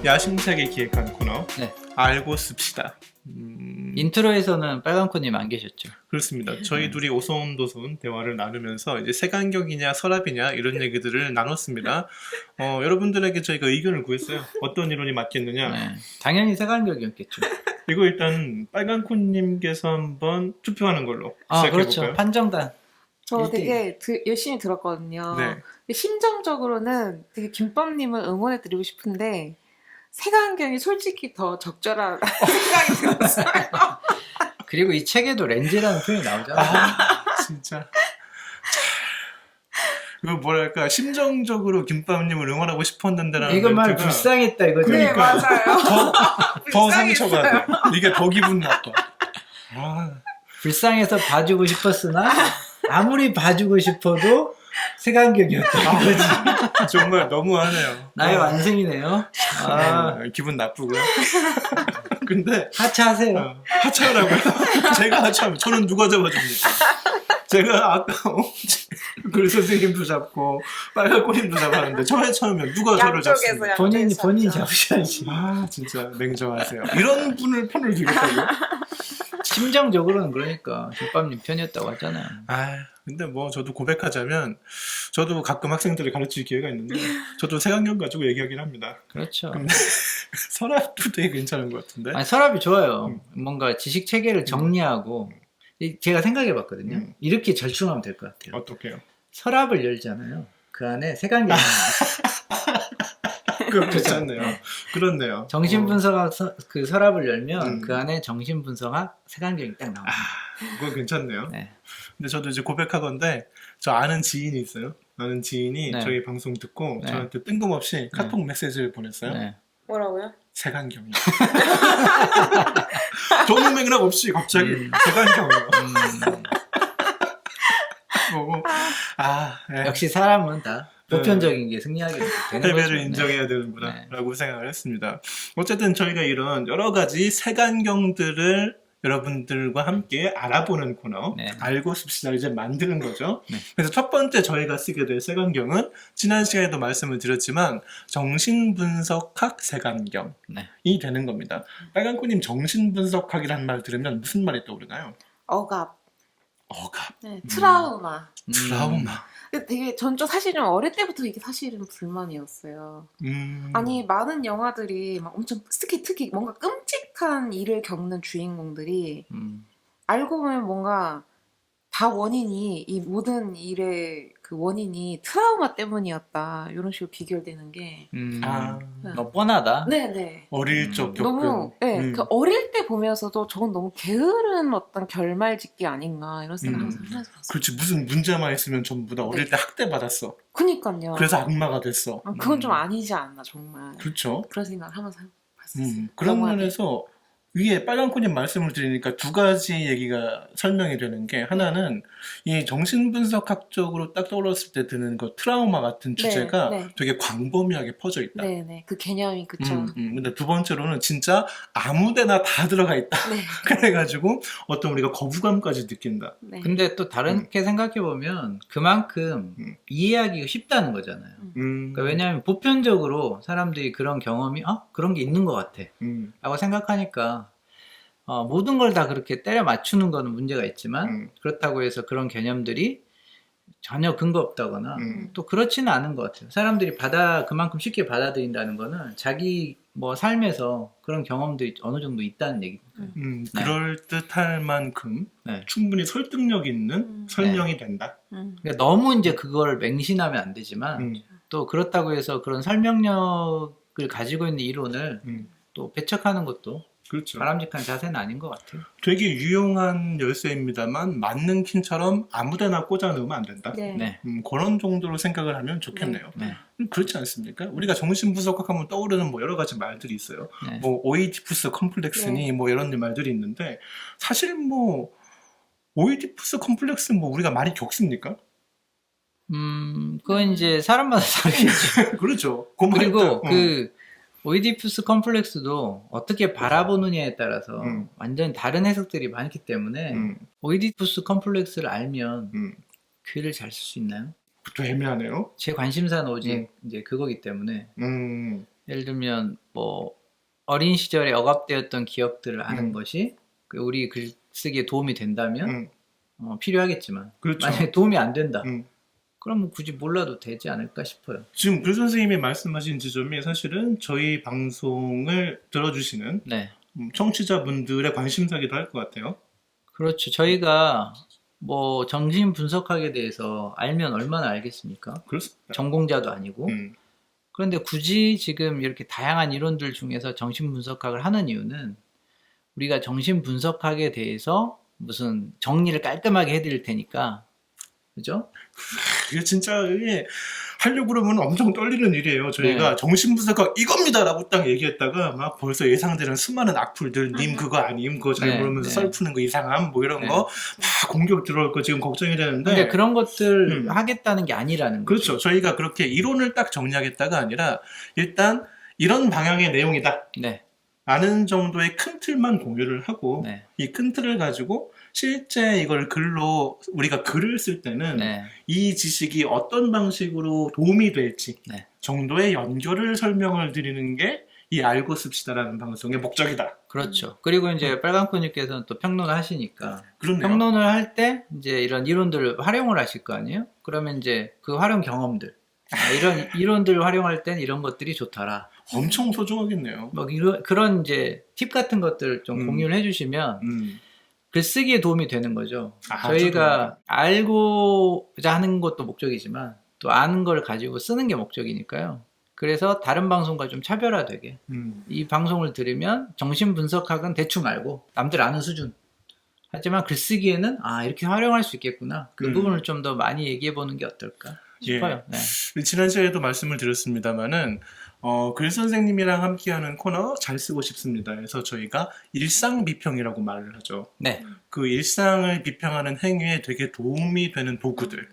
야심차게 기획한 코너 네. 알고 씁시다. 인트로에서는 빨간코님 안 계셨죠? 그렇습니다. 저희 둘이 오손도손 대화를 나누면서 이제 색안경이냐 서랍이냐 이런 얘기들을 나눴습니다. 여러분들에게 저희가 의견을 구했어요. 어떤 이론이 맞겠느냐. 네. 당연히 색안경이었겠죠. 이거 일단 빨간코님께서 한번 투표하는 걸로 시작해볼까요? 그렇죠. 판정단. 저 1대1. 되게 열심히 들었거든요. 네. 근데 심정적으로는 되게 김밥님을 응원해드리고 싶은데 색안경이 솔직히 더 적절한 생각이 들었어요. 그리고 이 책에도 렌즈라는 표현이 나오잖아요. 진짜. 이거 뭐랄까 심정적으로 김밥님을 응원하고 싶었는데라는 이거 말 멘트가 불쌍했다 이거죠. 네, 그러니까. 맞아요. 더 상처가 돼. 이게 더 기분 나빠. 불쌍해서 봐주고 싶었으나 아무리 봐주고 싶어도 색안경이었다 이거지. 정말 너무하네요. 나의 완승이네요. 기분 나쁘고요. 근데 하차하세요. 하차하라고요? 제가 하차하면 저는 누가 잡아줍니까? 제가 아까 글 선생님도 잡고 빨간꼬님도 잡았는데 저 하차하면 누가 저를 잡습니까? 본인이 잡으셔야지. 진짜 냉정하세요. 이런 분을 편을 들겠다고요? 심정적으로는 그러니까 김밥님 편이었다고 하잖아요. 근데 뭐 저도 고백하자면 저도 가끔 학생들을 가르칠 기회가 있는데 저도 색안경 가지고 얘기하긴 합니다. 그렇죠. 근데 서랍도 되게 괜찮은 것 같은데. 아니, 서랍이 좋아요. 뭔가 지식 체계를 정리하고 제가 생각해봤거든요. 이렇게 절충하면 될 것 같아요. 어떻게요? 서랍을 열잖아요. 그 안에 색안경이 그거 괜찮네요. 그렇네요. 정신분석학 그 서랍을 열면 그 안에 정신분석학 색안경이 딱 나와요. 그거 괜찮네요. 네. 근데 저도 이제 고백하건데 저 아는 지인이 있어요. 아는 지인이 네. 저희 방송 듣고 네. 저한테 뜬금없이 카톡 메시지를 보냈어요. 네. 뭐라고요? 색안경이. 좋은 맥락 없이 갑자기 색안경이요. 보고 네. 역시 사람은 다 보편적인 게 승리하게 되는 패배를 거죠. 인정해야 네. 되는구나 라고 생각을 했습니다. 어쨌든 저희가 이런 여러 가지 색안경들을 여러분들과 함께 알아보는 코너 네. 알고 씁시다를 이제 만드는 거죠. 네. 그래서 첫 번째 저희가 쓰게 될 색안경은 지난 시간에도 말씀을 드렸지만 정신분석학 색안경이 네. 되는 겁니다. 빨간코님 정신분석학이라는 말 들으면 무슨 말이 떠오르나요? 억압, 억압, 네, 트라우마. 트라우마. 근데 되게 전 좀 사실 좀 어릴 때부터 이게 사실은 불만이었어요. 아니 많은 영화들이 막 엄청 특히 뭔가 끔찍한 일을 겪는 주인공들이 알고 보면 뭔가 다 원인이 이 모든 일의 그 원인이 트라우마 때문이었다 이런 식으로 비결되는 게 너무 뻔하다. 네네 어릴 적 겪은 너무 그 어릴 때 보면서도 저건 너무 게으른 어떤 결말짓기 아닌가 이런 생각 항상 하면서 봤어요. 그렇지 무슨 문제만 있으면 전부 다 어릴 때 학대받았어. 그니까요. 그래서 악마가 됐어. 그건 좀 아니지 않나 정말. 그렇죠. 그런 생각을 하면서 봤었어요. 그런 영화를. 면에서 위에 빨간코님 말씀을 드리니까 두 가지 얘기가 설명이 되는 게 하나는 이 정신분석학적으로 딱 떠올랐을 때 드는 그 트라우마 같은 주제가 네. 되게 광범위하게 퍼져 있다. 네네 그 개념이 그쵸. 근데 두 번째로는 진짜 아무데나 다 들어가 있다. 네. 그래가지고 어떤 우리가 거부감까지 느낀다. 네. 근데 또 다르게 생각해보면 그만큼 이해하기가 쉽다는 거잖아요. 그러니까 왜냐하면 보편적으로 사람들이 그런 경험이 그런 게 있는 것 같아 라고 생각하니까 모든 걸 다 그렇게 때려 맞추는 거는 문제가 있지만 그렇다고 해서 그런 개념들이 전혀 근거 없다거나 또 그렇지는 않은 것 같아요. 사람들이 그만큼 쉽게 받아들인다는 거는 자기 뭐 삶에서 그런 경험들이 어느 정도 있다는 얘기입니다. 그럴 듯할 만큼 네. 충분히 설득력 있는 설명이 된다. 그러니까 너무 이제 그걸 맹신하면 안 되지만 또 그렇다고 해서 그런 설명력을 가지고 있는 이론을 또 배척하는 것도 그렇죠. 바람직한 자세는 아닌 것 같아요. 되게 유용한 열쇠입니다만 맞는 킨처럼 아무데나 꽂아 넣으면 안 된다. 네. 네. 그런 정도로 생각을 하면 좋겠네요. 네. 그렇지 않습니까? 우리가 정신분석학하면 떠오르는 뭐 여러 가지 말들이 있어요. 네. 뭐 오이디푸스 컴플렉스니 뭐 이런 말들이 있는데 사실 뭐 오이디푸스 컴플렉스 뭐 우리가 많이 겪습니까? 그건 이제 사람마다 다르겠죠. 그렇죠. 그리고 그 오이디푸스 컴플렉스도 어떻게 바라보느냐에 따라서 완전 다른 해석들이 많기 때문에 오이디푸스 컴플렉스를 알면 글을 잘 쓸 수 있나요? 또 애매하네요. 제 관심사는 오직 이제 그거기 때문에 예를 들면 뭐 어린 시절에 억압되었던 기억들을 아는 것이 우리 글쓰기에 도움이 된다면 필요하겠지만 그렇죠. 만약에 도움이 안 된다. 그럼 뭐 굳이 몰라도 되지 않을까 싶어요. 지금 글 선생님이 말씀하신 지점이 사실은 저희 방송을 들어주시는 네. 청취자분들의 관심사기도 할 것 같아요. 그렇죠. 저희가 뭐 정신 분석학에 대해서 알면 얼마나 알겠습니까? 그렇습니다. 전공자도 아니고. 그런데 굳이 지금 이렇게 다양한 이론들 중에서 정신 분석학을 하는 이유는 우리가 정신 분석학에 대해서 무슨 정리를 깔끔하게 해드릴 테니까, 그죠? 이게 진짜 이게 하려고 그러면 엄청 떨리는 일이에요. 저희가 네. 정신분석학 이겁니다라고 딱 얘기했다가 막 벌써 예상되는 수많은 악플들, 님 그거 아님, 그거 잘 네, 모르면서 네. 썰 푸는 거 이상함, 뭐 이런 네. 거 막 공격 들어올 거 지금 걱정이 되는데. 근데 그런 것들 하겠다는 게 아니라는 거죠. 그렇죠. 저희가 그렇게 이론을 딱 정리하겠다가 아니라 일단 이런 방향의 내용이다. 네. 아는 정도의 큰 틀만 공유를 하고 네. 이 큰 틀을 가지고 실제 이걸 글로 우리가 글을 쓸 때는 네. 이 지식이 어떤 방식으로 도움이 될지 네. 정도의 연결을 설명을 드리는 게 이 알고 씁시다라는 방송의 목적이다. 그렇죠. 그리고 이제 빨간코님께서는 또 평론을 하시니까 그렇네요. 평론을 할 때 이제 이런 이론들을 활용을 하실 거 아니에요? 그러면 이제 그 활용 경험들 이런 이론들을 활용할 땐 이런 것들이 좋더라. 엄청 소중하겠네요. 뭐 그런 이제 팁 같은 것들 좀 공유를 해주시면 글쓰기에 도움이 되는 거죠. 아, 저희가 알고자 하는 것도 목적이지만 또 아는 걸 가지고 쓰는 게 목적이니까요. 그래서 다른 방송과 좀 차별화되게 이 방송을 들으면 정신분석학은 대충 알고 남들 아는 수준. 하지만 글쓰기에는 이렇게 활용할 수 있겠구나. 그 부분을 좀 더 많이 얘기해 보는 게 어떨까 싶어요. 예. 네. 지난 시간에도 말씀을 드렸습니다만은 글 선생님이랑 함께하는 코너 잘 쓰고 싶습니다. 그래서 저희가 일상 비평이라고 말을 하죠. 네. 그 일상을 비평하는 행위에 되게 도움이 되는 도구들을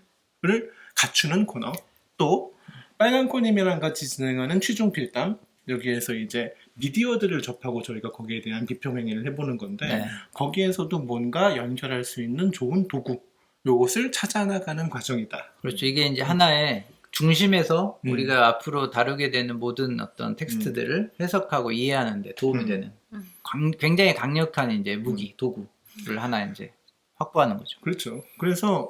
갖추는 코너. 또 빨간코님이랑 같이 진행하는 취중필담. 여기에서 이제 미디어들을 접하고 저희가 거기에 대한 비평 행위를 해보는 건데 네. 거기에서도 뭔가 연결할 수 있는 좋은 도구. 요것을 찾아나가는 과정이다. 그렇죠. 이게 이제 하나의 중심에서 우리가 앞으로 다루게 되는 모든 어떤 텍스트들을 해석하고 이해하는 데 도움이 되는 굉장히 강력한 이제 무기, 도구를 하나 이제 확보하는 거죠. 그렇죠. 그래서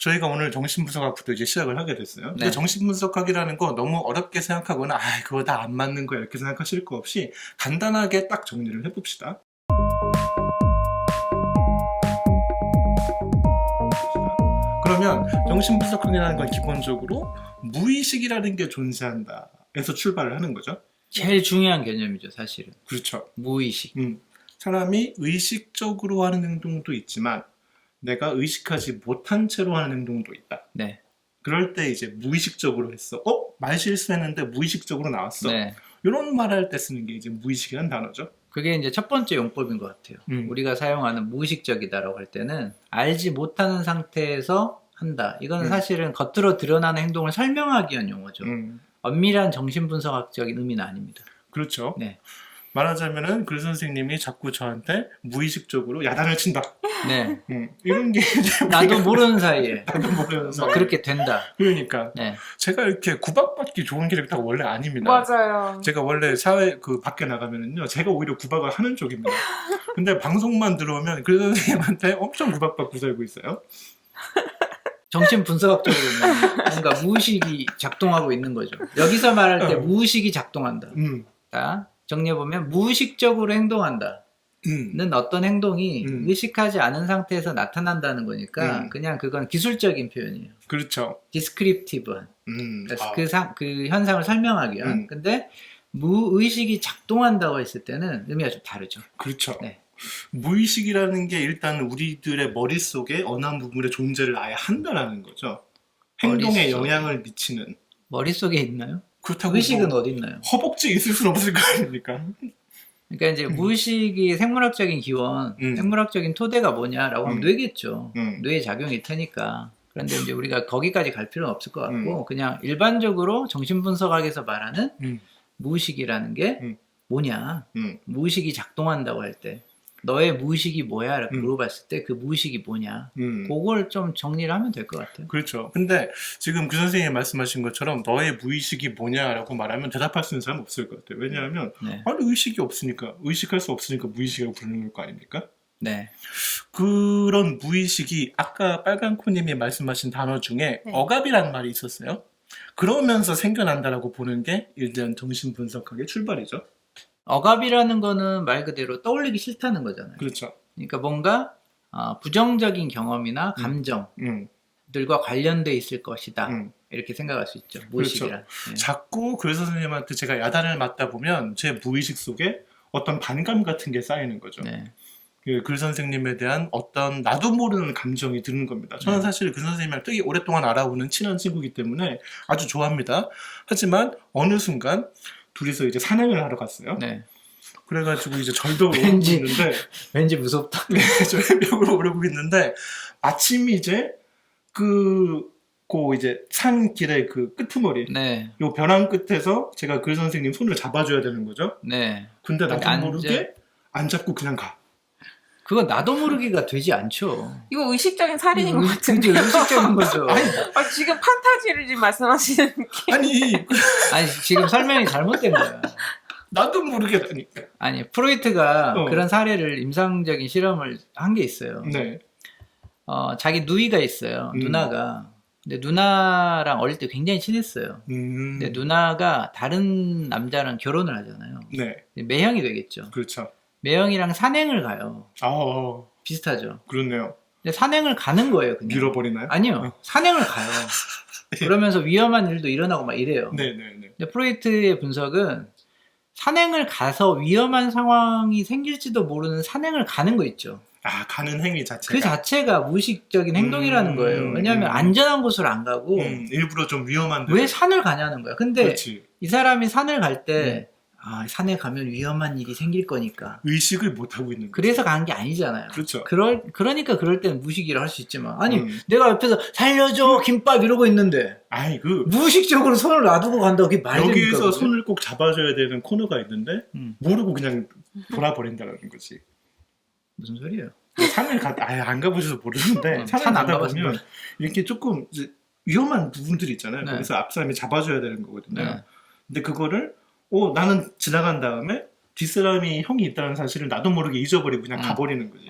저희가 오늘 정신분석학부터 이제 시작을 하게 됐어요. 근데 네. 정신분석학이라는 거 너무 어렵게 생각하거나 그거 다 안 맞는 거야 이렇게 생각하실 거 없이 간단하게 딱 정리를 해봅시다. 그러면 정신분석학이라는 건 기본적으로 무의식이라는 게 존재한다 에서 출발을 하는 거죠. 제일 중요한 개념이죠, 사실은. 그렇죠. 무의식. 사람이 의식적으로 하는 행동도 있지만 내가 의식하지 못한 채로 하는 행동도 있다. 네. 그럴 때 이제 무의식적으로 했어. 말 실수했는데 무의식적으로 나왔어. 네. 이런 말할 때 쓰는 게 이제 무의식이라는 단어죠. 그게 이제 첫 번째 용법인 것 같아요. 우리가 사용하는 무의식적이다라고 할 때는 알지 못하는 상태에서 한다. 이거는 사실은 겉으로 드러나는 행동을 설명하기 위한 용어죠. 엄밀한 정신분석학적인 의미는 아닙니다. 그렇죠. 네. 말하자면은 글 선생님이 자꾸 저한테 무의식적으로 야단을 친다. 네. 이런 게 이제 나도 모르는 사이에 나도 모르면서 그렇게 된다. 그러니까 네. 제가 이렇게 구박받기 좋은 캐릭터가 원래 아닙니다. 맞아요. 제가 원래 사회 밖에 나가면은요, 제가 오히려 구박을 하는 쪽입니다. 근데 방송만 들어오면 글 선생님한테 엄청 구박받고 살고 있어요. 정신분석학적으로는 뭔가 무의식이 작동하고 있는 거죠. 여기서 말할 때 무의식이 작동한다. 자, 정리해보면 무의식적으로 행동한다는 어떤 행동이 의식하지 않은 상태에서 나타난다는 거니까 그냥 그건 기술적인 표현이에요. 그렇죠. 디스크립티브한. 그 현상을 설명하기 위한. 근데 무의식이 작동한다고 했을 때는 의미가 좀 다르죠. 그렇죠. 네. 무의식이라는 게 일단 우리들의 머릿속에 어느 한 부분의 존재를 아예 한다라는 거죠. 행동에 영향을 미치는. 머릿속에 있나요? 그렇다고 의식은 어디 있나요? 허벅지에 있을 수는 없을 거 아닙니까? 그러니까 이제 무의식이 생물학적인 기원, 생물학적인 토대가 뭐냐라고 하면 뇌겠죠. 뇌의 작용일 테니까. 그런데 이제 우리가 거기까지 갈 필요는 없을 것 같고 그냥 일반적으로 정신분석학에서 말하는 무의식이라는 게 뭐냐? 무의식이 작동한다고 할 때 너의 무의식이 뭐야? 이렇게 물어봤을 때 그 무의식이 뭐냐? 그걸 좀 정리를 하면 될 것 같아요. 그렇죠. 근데 지금 그 선생님이 말씀하신 것처럼 너의 무의식이 뭐냐라고 말하면 대답할 수 있는 사람은 없을 것 같아요. 왜냐하면 네. 아니 의식이 없으니까 의식할 수 없으니까 무의식이라고 부르는 거 아닙니까? 네. 그런 무의식이 아까 빨간코님이 말씀하신 단어 중에 네. 억압이라는 말이 있었어요. 그러면서 생겨난다라고 보는 게 일단 정신분석학의 출발이죠. 억압이라는 거는 말 그대로 떠올리기 싫다는 거잖아요. 그렇죠. 그러니까 뭔가 부정적인 경험이나 음. 감정들과 관련돼 있을 것이다. 음. 이렇게 생각할 수 있죠. 무의식이란. 네. 자꾸 그 선생님한테 제가 야단을 맞다 보면 제 무의식 속에 어떤 반감 같은 게 쌓이는 거죠. 네. 그 글 선생님에 대한 어떤 나도 모르는 감정이 드는 겁니다. 저는 네. 사실 글 선생님을 되게 오랫동안 알아오는 친한 친구이기 때문에 아주 좋아합니다. 하지만 어느 순간 둘이서 이제 산행을 하러 갔어요. 네. 그래가지고 이제 절벽을 오르고 왠지- 있는데 왠지 무섭다. 절벽을 오르고 있는데 마침 이제 그 이제 산길의 그 끄트머리 네. 요 벼랑 끝에서 제가 글 선생님 손을 잡아줘야 되는 거죠. 네. 근데 나도 안 모르게 안 잡고 그냥 가. 그건 나도 모르기가 되지 않죠. 이거 의식적인 살인인 것 같은데. 그게 의식적인 거죠. 지금 판타지를 지금 말씀하시는 아니 아니, 지금 설명이 잘못된 거야. 나도 모르게 되니까. 아니, 프로이트가 어. 그런 사례를 임상적인 실험을 한 게 있어요. 네. 자기 누이가 있어요. 누나가. 근데 누나랑 어릴 때 굉장히 친했어요. 근데 누나가 다른 남자랑 결혼을 하잖아요. 네. 매형이 되겠죠. 그렇죠. 매형이랑 산행을 가요. 비슷하죠. 그렇네요. 근데 산행을 가는 거예요, 그냥. 밀어버리나요? 아니요. 산행을 가요. 그러면서 위험한 일도 일어나고 막 이래요. 네네네. 근데 프로이트의 분석은 산행을 가서 위험한 상황이 생길지도 모르는 산행을 가는 거 있죠. 가는 행위 자체가. 그 자체가 무의식적인 행동이라는 거예요. 왜냐하면 안전한 곳으로 안 가고 일부러 좀 위험한데. 왜 산을 가냐는 거야. 근데 그렇지. 이 사람이 산을 갈 때 산에 가면 위험한 일이 생길 거니까. 의식을 못 하고 있는 거죠. 그래서 간 게 아니잖아요. 그렇죠. 그러니까 그럴 때는 무의식이라 할 수 있지만 아니 내가 옆에서 살려줘 김밥 이러고 있는데 아니 무의식적으로 손을 놔두고 간다고 그게 말이 됩니까? 여기에서 그게? 손을 꼭 잡아줘야 되는 코너가 있는데 모르고 그냥 돌아버린다는 거지. 무슨 소리예요? 산을 안 가보셔서 모르는데 산을 산안 가다 가봤습니다. 보면 이렇게 조금 이제 위험한 부분들이 있잖아요. 네. 거기서 앞 사람이 잡아줘야 되는 거거든요. 네. 근데 그거를 나는 지나간 다음에 뒷사람이 형이 있다는 사실을 나도 모르게 잊어버리고 그냥 가버리는 거지.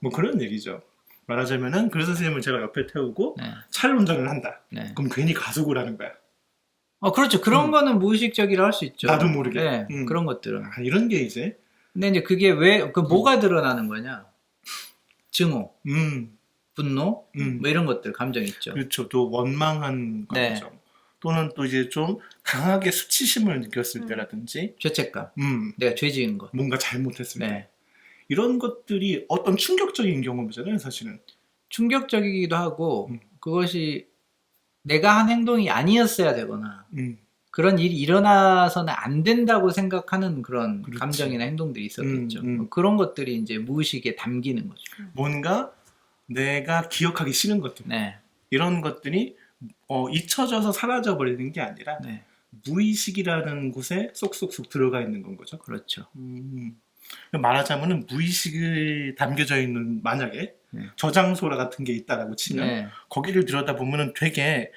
뭐 그런 얘기죠. 말하자면은 글 선생님을 제가 옆에 태우고 네. 차를 운전을 한다. 네. 그럼 괜히 가속을 하는 거야. 그렇죠. 그런 거는 무의식적이라 할 수 있죠. 나도 모르게. 네, 그런 것들은. 이런 게 이제 근데 이제 그게 뭐가 드러나는 거냐? 증오, 분노, 뭐 이런 것들, 감정 있죠. 그렇죠. 또 원망한 네. 감정. 또는 또 이제 좀 강하게 수치심을 느꼈을 때라든지 죄책감, 내가 죄 지은 것. 뭔가 잘못했을 때. 네. 이런 것들이 어떤 충격적인 경험이잖아요, 사실은. 충격적이기도 하고 그것이 내가 한 행동이 아니었어야 되거나 그런 일이 일어나서는 안 된다고 생각하는 그런 그렇지. 감정이나 행동들이 있었겠죠. 그런 것들이 이제 무의식에 담기는 거죠. 뭔가 내가 기억하기 싫은 것들. 네. 이런 것들이 잊혀져서 사라져버리는 게 아니라 네. 무의식이라는 곳에 쏙쏙쏙 들어가 있는 건 거죠. 그렇죠. 말하자면은 무의식이 담겨져 있는 만약에 저장소 같은 게 있다라고 치면 네. 거기를 들여다보면은 되게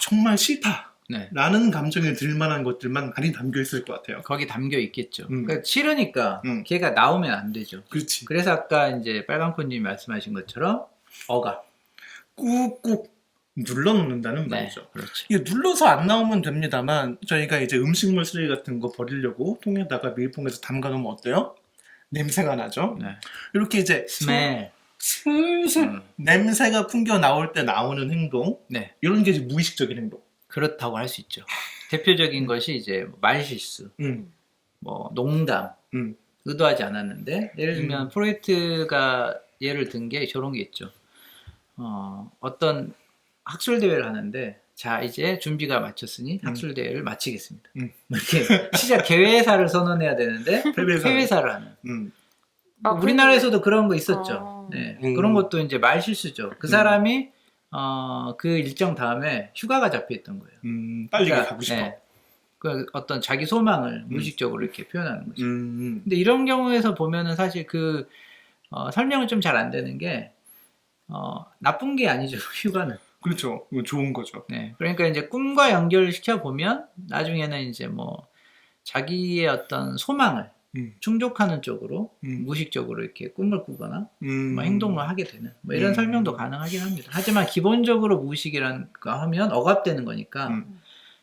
정말 싫다 네. 라는 감정이 들 만한 것들만 많이 담겨 있을 것 같아요. 거기 담겨 있겠죠. 그러니까 싫으니까 걔가 나오면 안 되죠. 그렇지. 그래서 아까 이제 빨간코님이 말씀하신 것처럼 억압. 꾹꾹 눌러놓는다는 말이죠. 그렇죠. 이게 눌러서 안 나오면 됩니다만 저희가 이제 음식물 쓰레기 같은 거 버리려고 통에다가 밀봉해서 담가놓으면 어때요? 냄새가 나죠. 네. 이렇게 이제 스멜. 슬슬 냄새가 풍겨 나올 때 나오는 행동, 네. 이런 게 이제 무의식적인 행동. 그렇다고 할 수 있죠. 대표적인 것이 이제 말실수, 뭐 농담, 의도하지 않았는데 예를 들면 프로이트가 예를 든 게 저런 게 있죠. 어떤 학술 대회를 하는데 자 이제 준비가 마쳤으니 학술 대회를 마치겠습니다. 이렇게 시작 개회사를 선언해야 되는데 회회사를 하는. 우리나라에서도 그런 거 있었죠. 네. 그런 것도 이제 말실수죠. 그 사람이 그 일정 다음에 휴가가 잡혀 있던 거예요. 빨리 그러니까, 가고 싶어. 네. 그 어떤 자기 소망을 무의식적으로 이렇게 표현하는 거죠. 근데 이런 경우에서 보면은 사실 그 설명은 좀 잘 안 되는 게 나쁜 게 아니죠. 휴가는. 그렇죠. 이거 좋은 거죠. 네. 그러니까 이제 꿈과 연결시켜 보면 나중에는 이제 뭐 자기의 어떤 소망을 충족하는 쪽으로 무의식적으로 이렇게 꿈을 꾸거나 뭐 행동을 하게 되는 뭐 이런 설명도 가능하긴 합니다. 하지만 기본적으로 무의식이라는 거 하면 억압되는 거니까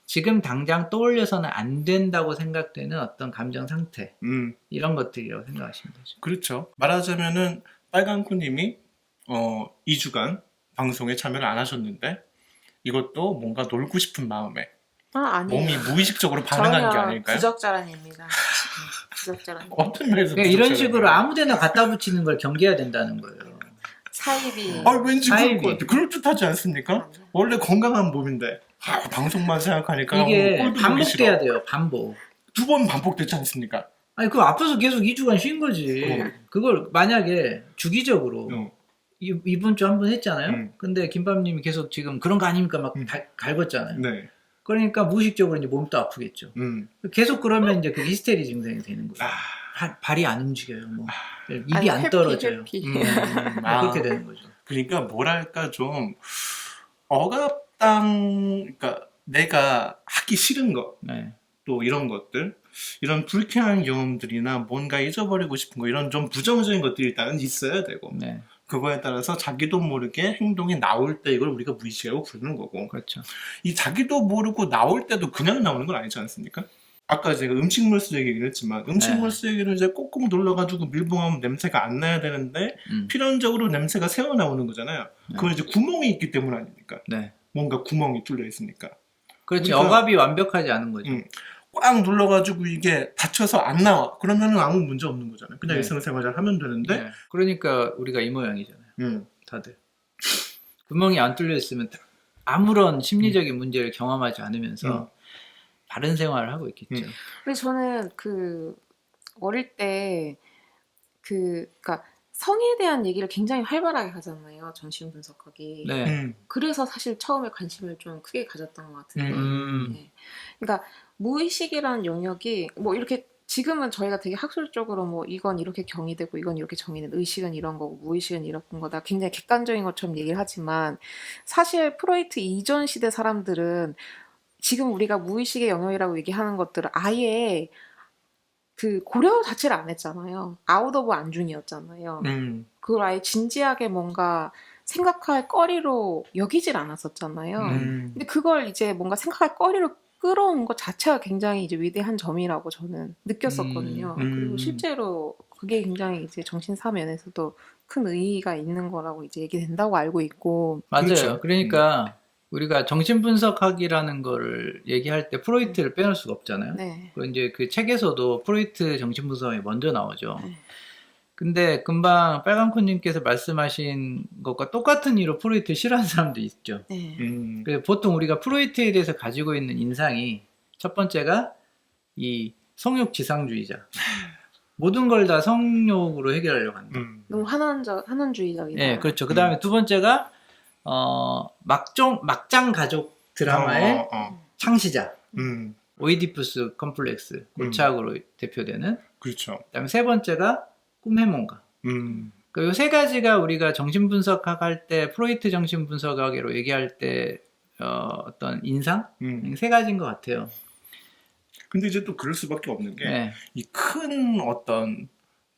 지금 당장 떠올려서는 안 된다고 생각되는 어떤 감정 상태 이런 것들이라고 생각하시면 되죠. 그렇죠. 말하자면은 빨강코님이 2주간 방송에 참여를 안 하셨는데 이것도 뭔가 놀고 싶은 마음에 아니에요. 몸이 무의식적으로 반응한 게 아닐까요? 부적절한입니다. 부적절한. 어떤 면에서 그러니까 이런 부적절한가요? 식으로 아무데나 갖다 붙이는 걸 경계해야 된다는 거예요. 사입이. 왠지 그럴 사이비. 것 같아. 그럴듯하지 않습니까? 원래 건강한 몸인데 방송만 생각하니까 이게 꼴도 보기 반복돼야 싫어. 돼요. 반복. 2번 반복됐지 않습니까? 아니 그 앞에서 계속 2주간 쉰 거지. 그걸 만약에 주기적으로 이번 주 한 번 했잖아요. 근데 김밥님이 계속 지금 그런 거 아닙니까 막 갈궜잖아요. 네. 그러니까 무의식적으로 이제 몸도 아프겠죠. 계속 그러면 이제 그 히스테리 증상이 되는 거예요. 발이 안 움직여요. 뭐 입이 안 떨어져요. 그렇게 되는 거죠. 그러니까 뭐랄까 좀 억압당, 그러니까 내가 하기 싫은 거, 네. 또 이런 것들, 이런 불쾌한 경험들이나 뭔가 잊어버리고 싶은 거, 이런 좀 부정적인 것들이 일단은 있어야 되고, 네. 그거에 따라서 자기도 모르게 행동이 나올 때 이걸 우리가 무의식이라고 부르는 거고, 그렇죠. 이 자기도 모르고 나올 때도 그냥 나오는 건 아니지 않습니까? 아까 제가 음식물 쓰레기 얘기를 했지만 음식물 쓰레기를 이제 꼭꼭 눌러가지고 밀봉하면 냄새가 안 나야 되는데 필연적으로 냄새가 새어나오는 거잖아요. 그건 이제 구멍이 있기 때문 아닙니까? 네. 뭔가 구멍이 뚫려 있으니까. 그렇지. 그러니까- 억압이 완벽하지 않은 거죠. 꽉 눌러가지고 이게 닫혀서 안 나와. 그러면은 아무 문제 없는 거잖아요. 그냥 네. 일상생활 하면 되는데. 네. 그러니까 우리가 이 모양이잖아요. 다들. 구멍이 안 뚫려 있으면 아무런 심리적인 문제를 경험하지 않으면서 바른 생활을 하고 있겠죠. 근데 저는 어릴 때 그러니까 성에 대한 얘기를 굉장히 활발하게 하잖아요. 정신 분석학이. 네. 그래서 사실 처음에 관심을 좀 크게 가졌던 것 같은데. 네. 그러니까 무의식이라는 영역이 뭐 이렇게 지금은 저희가 되게 학술적으로 뭐 이건 이렇게 정의되고 이건 이렇게 정의된 의식은 이런 거고 무의식은 이런 거다 굉장히 객관적인 것처럼 얘기를 하지만 사실 프로이트 이전 시대 사람들은 지금 우리가 무의식의 영역이라고 얘기하는 것들을 아예 고려 자체를 안 했잖아요. 아웃 오브 안중이었잖아요. 그걸 아예 진지하게 뭔가 생각할 거리로 여기질 않았었잖아요. 근데 그걸 이제 뭔가 생각할 거리로 끌어온 것 자체가 굉장히 이제 위대한 점이라고 저는 느꼈었거든요. 그리고 실제로 그게 굉장히 이제 정신사 면에서도 큰 의의가 있는 거라고 이제 얘기된다고 알고 있고. 맞아요. 그렇죠. 그러니까 우리가 정신분석학이라는 거를 얘기할 때 프로이트를 빼놓을 수가 없잖아요. 네. 이제 그 책에서도 프로이트 정신분석이 먼저 나오죠. 네. 근데 금방 빨강코님께서 말씀하신 것과 똑같은 이유로 프로이트 싫어하는 사람도 있죠. 네. 그래서 보통 우리가 프로이트에 대해서 가지고 있는 인상이 첫 번째가 이 성욕지상주의자. 모든 걸 다 성욕으로 해결하려고 한다. 너무 한원주의적이다. 네, 그렇죠. 그 다음에 두 번째가 막장 가족 드라마의 창시자. 오이디푸스 컴플렉스, 고착으로 대표되는. 그렇죠. 그다음에 세 번째가 꿈해몽가. 그 세 가지가 우리가 정신분석학 할 때, 프로이트 정신분석학으로 얘기할 때 어떤 인상? 세 가지인 것 같아요. 근데 이제 또 그럴 수밖에 없는 게 네. 이 큰 어떤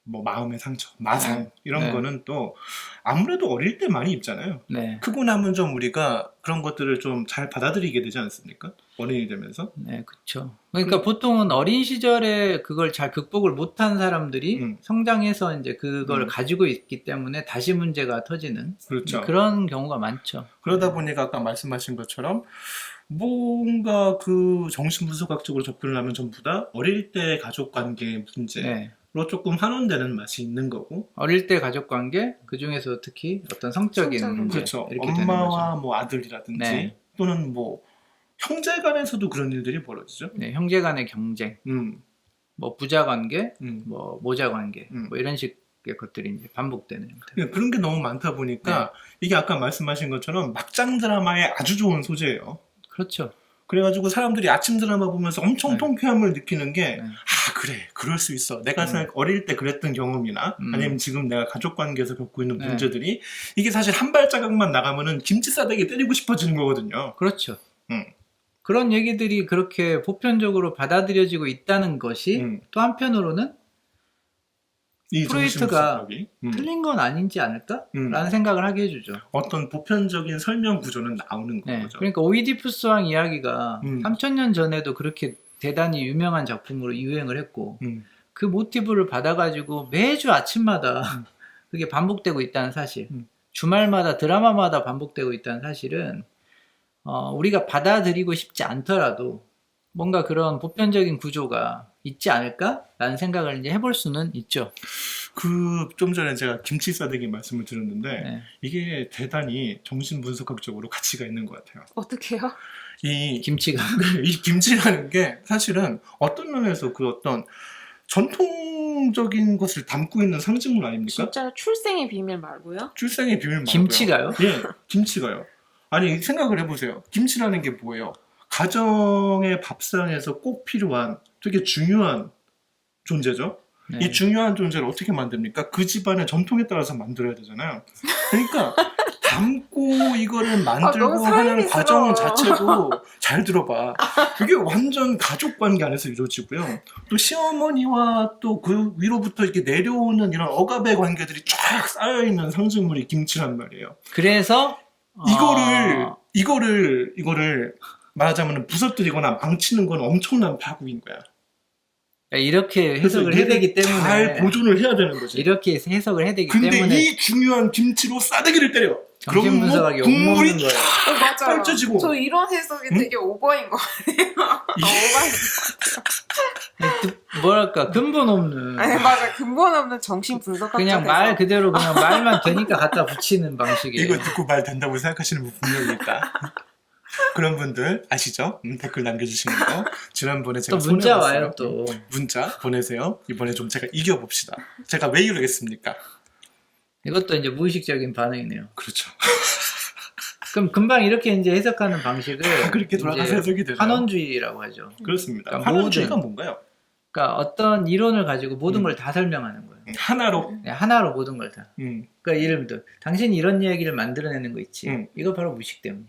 뭐 마음의 상처, 마상 이런 네. 거는 또 아무래도 어릴 때 많이 입잖아요. 네. 크고 나면 좀 우리가 그런 것들을 좀 잘 받아들이게 되지 않습니까? 어른이 되면서. 네, 그렇죠. 그러니까 보통은 어린 시절에 그걸 잘 극복을 못한 사람들이 성장해서 이제 그걸 가지고 있기 때문에 다시 문제가 터지는 그렇죠. 그런 경우가 많죠. 그러다 보니까 아까 말씀하신 것처럼 뭔가 그 정신분석학적으로 접근을 하면 전부 다 어릴 때 가족 관계의 문제로 네. 조금 환원되는 맛이 있는 거고. 어릴 때 가족 관계, 그 중에서 특히 어떤 성적인 성적인 문제 그렇죠. 이렇게 되는 엄마와 거죠. 뭐 아들이라든지 네. 또는 뭐 형제간에서도 그런 일들이 벌어지죠. 네, 형제 간의 경쟁, 뭐 부자 관계, 뭐 모자 관계, 뭐 이런 식의 것들이 이제 반복되는 형태. 그러니까 그런 게 너무 많다 보니까 이게 아까 말씀하신 것처럼 막장 드라마에 아주 좋은 소재예요. 그렇죠. 그래가지고 사람들이 아침 드라마 보면서 엄청 네. 통쾌함을 느끼는 게, 네. 아, 그래, 그럴 수 있어. 내가 어릴 때 그랬던 경험이나, 아니면 지금 내가 가족 관계에서 겪고 있는 네. 문제들이, 이게 사실 한 발자국만 나가면은 김치 싸대기 때리고 싶어지는 거거든요. 그렇죠. 음. 그런 얘기들이 그렇게 보편적으로 받아들여지고 있다는 것이 또 한편으로는 이 프로이트가 정신분석학이, 틀린 건 아닌지 않을까라는 생각을 하게 해주죠. 어떤 보편적인 설명 구조는 나오는 네. 거죠. 그러니까 오이디푸스 왕 이야기가 3000년 전에도 그렇게 대단히 유명한 작품으로 유행을 했고 그 모티브를 받아가지고 매주 아침마다 그게 반복되고 있다는 사실, 주말마다 드라마마다 반복되고 있다는 사실은 우리가 받아들이고 싶지 않더라도 뭔가 그런 보편적인 구조가 있지 않을까라는 생각을 이제 해볼 수는 있죠. 좀 전에 제가 김치 싸대기 말씀을 드렸는데, 네. 이게 대단히 정신분석학적으로 가치가 있는 것 같아요. 어떻게요? 이 김치가 김치라는 게 사실은 어떤 면에서 그 어떤 전통적인 것을 담고 있는 상징물 아닙니까? 진짜 출생의 비밀 말고요? 출생의 비밀 말고요. 김치가요? 예, 김치가요. 아니, 생각을 해보세요. 김치라는 게 뭐예요? 가정의 밥상에서 꼭 필요한 되게 중요한 존재죠. 네. 이 중요한 존재를 어떻게 만듭니까? 그 집안의 전통에 따라서 만들어야 되잖아요. 그러니까 담고 이거를 만들고 너무 하는 과정 사이비스러워. 자체도 잘 들어봐. 그게 완전 가족 관계 안에서 이루어지고요. 또 시어머니와 또 그 위로부터 이렇게 내려오는 이런 억압의 관계들이 쫙 쌓여있는 상징물이 김치란 말이에요. 그래서 이거를 말하자면 부서뜨리거나 망치는 건 엄청난 파국인 거야. 이렇게 해석을 해야 얘를 되기 때문에 잘 보존을 해야 되는 거지. 이렇게 해석을 해야 되기 근데 때문에 이 중요한 김치로 싸대기를 때려. 그럼 뭐 정신분석하기 국물이 욕먹는 거예요. 맞아요. 펼쳐지고. 저 이런 해석이 되게 오버인 것 같아요. 오버인 뭐랄까 근본 없는 아니 맞아 근본 없는 정신 분석학자 그냥 말 그대로 그냥 말만 되니까 갖다 붙이는 방식이에요. 이거 듣고 말 된다고 생각하시는 분 분명히 있다. 그런 분들 아시죠? 댓글 남겨주시는 거. 지난번에 제가 또 문자 손해봤어요. 와요 또. 문자 보내세요. 이번에 좀 제가 이겨봅시다. 제가 왜 이러겠습니까? 이것도 이제 무의식적인 반응이네요. 그렇죠. 그럼 금방 이렇게 이제 해석하는 방식을 그렇게 돌아가서 이제 해석이 되죠. 환원주의라고 하죠. 그렇습니다. 그러니까 환원주의가 모든- 뭔가요? 그러니까 어떤 이론을 가지고 모든 걸 다 설명하는 거예요. 하나로. 그냥 하나로 모든 걸 다. 음. 그러니까 예를 들어 당신이 이런 이야기를 만들어내는 거 있지. 음. 이거 바로 무의식 때문이야.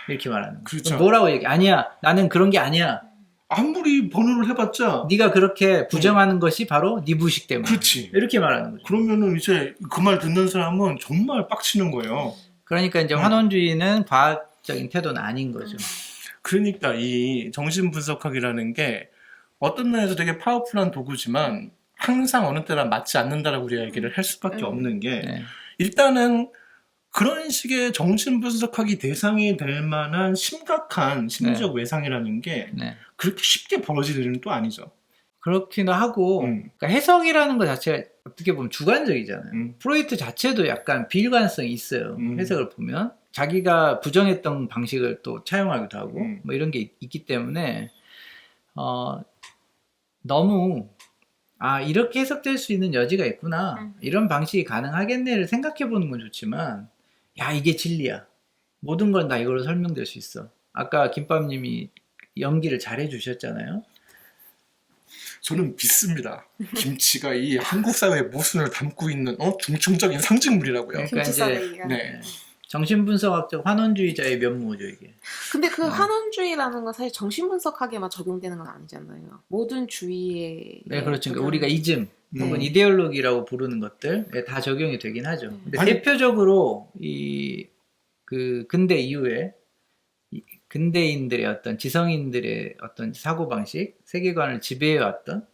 이렇게 말하는 거예요. 그렇죠. 그럼 뭐라고 얘기해? 아니야. 나는 그런 게 아니야. 아무리 번호를 해봤자. 네가 그렇게 부정하는 것이 바로 네 무의식 때문이야. 그렇지. 이렇게 말하는 거죠. 그러면은 이제 그 말 듣는 사람은 정말 빡치는 거예요. 그러니까 이제 환원주의는 과학적인 태도는 아닌 거죠. 그러니까 이 정신분석학이라는 게 어떤 면에서 되게 파워풀한 도구지만 항상 어느 때나 맞지 않는다라고 우리가 얘기를 할 수밖에 없는 게 네. 일단은 그런 식의 정신분석학이 대상이 될 만한 심각한 심리적 외상이라는 게 네. 그렇게 쉽게 벌어질 일은 또 아니죠. 그렇기도 하고 그러니까 해석이라는 것 자체가 어떻게 보면 주관적이잖아요. 프로이트 자체도 약간 비일관성이 있어요. 해석을 보면 자기가 부정했던 방식을 또 차용하기도 하고 뭐 이런 게 있기 때문에 너무 이렇게 해석될 수 있는 여지가 있구나 이런 방식이 가능하겠네를 생각해 보는 건 좋지만 야 이게 진리야 모든 건 다 이걸로 설명될 수 있어. 아까 김밥님이 연기를 잘해 주셨잖아요. 저는 믿습니다. 김치가 이 한국 사회의 모순을 담고 있는 중증적인 상징물이라고요. 그러니까 김치 이제 싸대기가. 네. 정신분석학적 환원주의자의 면모죠 이게. 근데 그 환원주의라는 건 사실 정신분석학에만 적용되는 건 아니잖아요. 모든 주의에. 네, 그렇죠. 그러니까 적용- 우리가 이즘 혹은 네. 이데올로기라고 부르는 것들 다 적용이 되긴 하죠. 근데 아니- 대표적으로 그 근대 이후에 근대인들의 어떤 지성인들의 어떤 사고 방식, 세계관을 지배해 왔던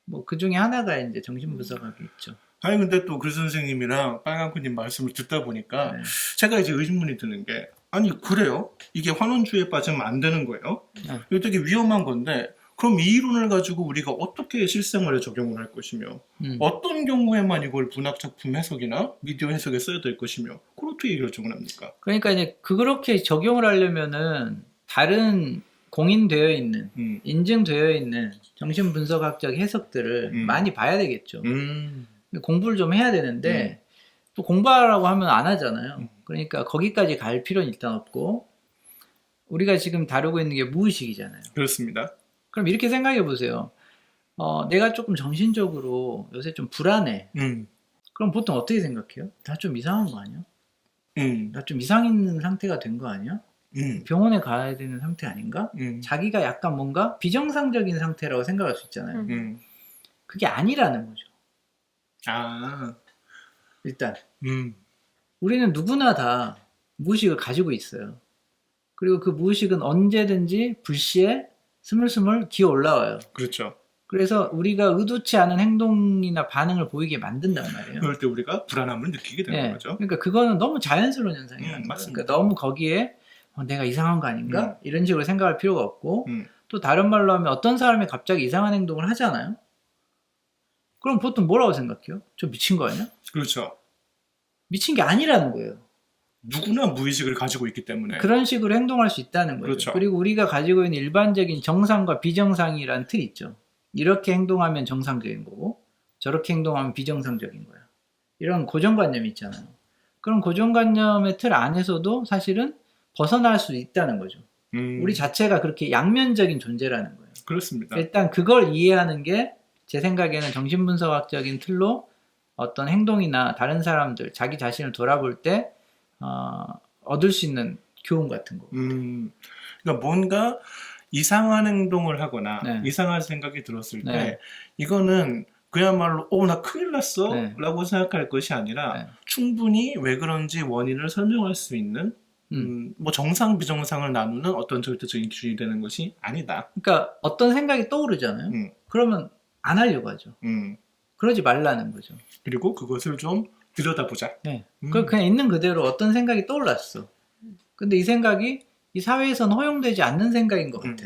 뭐 그 중에 하나가 이제 정신분석학이 있죠. 아니 근데 또 그 선생님이랑 빨간코님 말씀을 듣다 보니까 네. 제가 이제 의문이 드는 게 아니 그래요? 이게 환원주의에 빠지면 안 되는 거예요? 네. 이거 되게 위험한 건데 그럼 이 이론을 가지고 우리가 어떻게 실생활에 적용을 할 것이며 어떤 경우에만 이걸 문학작품 해석이나 미디어 해석에 써야 될 것이며 그걸 어떻게 결정을 합니까? 그러니까 이제 그렇게 적용을 하려면은 다른 공인되어 있는 인증되어 있는 정신분석학적 해석들을 많이 봐야 되겠죠. 공부를 좀 해야 되는데 또 공부하라고 하면 안 하잖아요. 그러니까 거기까지 갈 필요는 일단 없고 우리가 지금 다루고 있는 게 무의식이잖아요. 그렇습니다. 그럼 이렇게 생각해 보세요. 내가 조금 정신적으로 요새 좀 불안해. 그럼 보통 어떻게 생각해요? 나 좀 이상한 거 아니야? 나 좀 이상 있는 상태가 된 거 아니야? 병원에 가야 되는 상태 아닌가? 자기가 약간 뭔가 비정상적인 상태라고 생각할 수 있잖아요. 그게 아니라는 거죠. 아, 일단 우리는 누구나 다 무의식을 가지고 있어요. 그리고 그 무의식은 언제든지 불시에 스물스물 기어 올라와요. 그렇죠. 그래서 우리가 의도치 않은 행동이나 반응을 보이게 만든단 말이에요. 그럴 때 우리가 불안함을 느끼게 되는 거죠. 그러니까 그거는 너무 자연스러운 현상이에요. 맞습니다. 그러니까 너무 거기에 내가 이상한 거 아닌가? 이런 식으로 생각할 필요가 없고 또 다른 말로 하면 어떤 사람이 갑자기 이상한 행동을 하잖아요. 그럼 보통 뭐라고 생각해요? 저 미친 거 아니야? 그렇죠. 미친 게 아니라는 거예요. 누구나 무의식을 가지고 있기 때문에. 그런 식으로 행동할 수 있다는 거죠. 그렇죠. 그리고 우리가 가지고 있는 일반적인 정상과 비정상이라는 틀이 있죠. 이렇게 행동하면 정상적인 거고 저렇게 행동하면 비정상적인 거야. 이런 고정관념이 있잖아요. 그런 고정관념의 틀 안에서도 사실은 벗어날 수 있다는 거죠. 우리 자체가 그렇게 양면적인 존재라는 거예요. 그렇습니다. 일단 그걸 이해하는 게 제 생각에는 정신분석학적인 틀로 어떤 행동이나 다른 사람들, 자기 자신을 돌아볼 때 얻을 수 있는 교훈 같은 거. 그러니까 뭔가 이상한 행동을 하거나 이상한 생각이 들었을 때 이거는 그야말로 나 큰일 났어 라고 생각할 것이 아니라 충분히 왜 그런지 원인을 설명할 수 있는 뭐 정상 비정상을 나누는 어떤 절대적인 기준이 되는 것이 아니다. 그러니까 어떤 생각이 떠오르잖아요. 그러면 안 하려고 하죠. 그러지 말라는 거죠. 그리고 그것을 좀 들여다보자. 그냥 있는 그대로 어떤 생각이 떠올랐어. 근데 이 생각이 이 사회에서는 허용되지 않는 생각인 것 같아.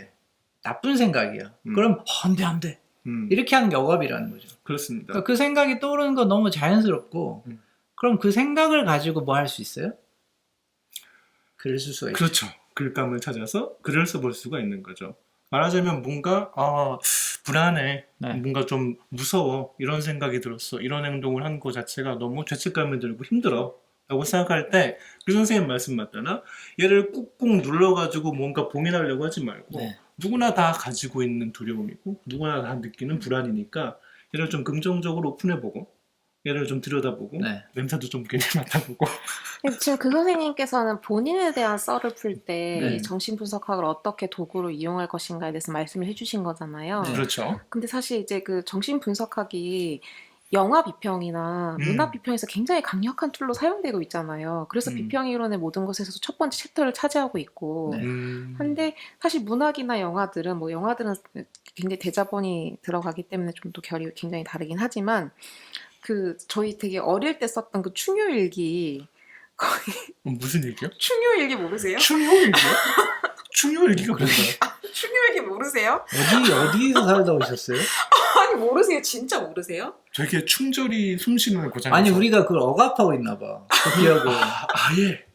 나쁜 생각이야. 그럼 안 돼. 이렇게 하는 게 억압이라는 거죠. 그렇습니다. 그러니까 그 생각이 떠오르는 건 너무 자연스럽고 그럼 그 생각을 가지고 뭐 할 수 있어요? 글을 쓸 수가 있죠. 그렇죠. 글감을 찾아서 글을 써볼 수가 있는 거죠. 말하자면 뭔가 불안해, 뭔가 좀 무서워 이런 생각이 들었어. 이런 행동을 한 것 자체가 너무 죄책감이 들고 힘들어 라고 생각할 때 그 선생님 말씀 맞다나 얘를 꾹꾹 눌러가지고 뭔가 봉인하려고 하지 말고 누구나 다 가지고 있는 두려움이고 누구나 다 느끼는 불안이니까 얘를 좀 긍정적으로 오픈해보고 얘를 좀 들여다보고 냄새도 좀 괜히 맡아보고. 지금 그 선생님께서는 본인에 대한 썰을 풀 때 정신분석학을 어떻게 도구로 이용할 것인가에 대해서 말씀을 해주신 거잖아요. 그렇죠. 근데 사실 이제 그 정신분석학이 영화 비평이나 문학 비평에서 굉장히 강력한 툴로 사용되고 있잖아요. 그래서 비평 이론의 모든 것에서도 첫 번째 챕터를 차지하고 있고 한데 사실 문학이나 영화들은 굉장히 대자본이 들어가기 때문에 좀 또 결이 굉장히 다르긴 하지만 저희 되게 어릴 때 썼던 그 충효일기 거기 무슨 얘기요? 충효일기 모르세요? 충효일기요? 충효일기가 뭔가요? 충효일기 모르세요? 어디서 살다 오셨어요? 아니 모르세요? 진짜 모르세요? 되게 충절이 숨쉬는 고장. 아니 우리가 그걸 억압하고 있나 봐. 그 기억을. 아예.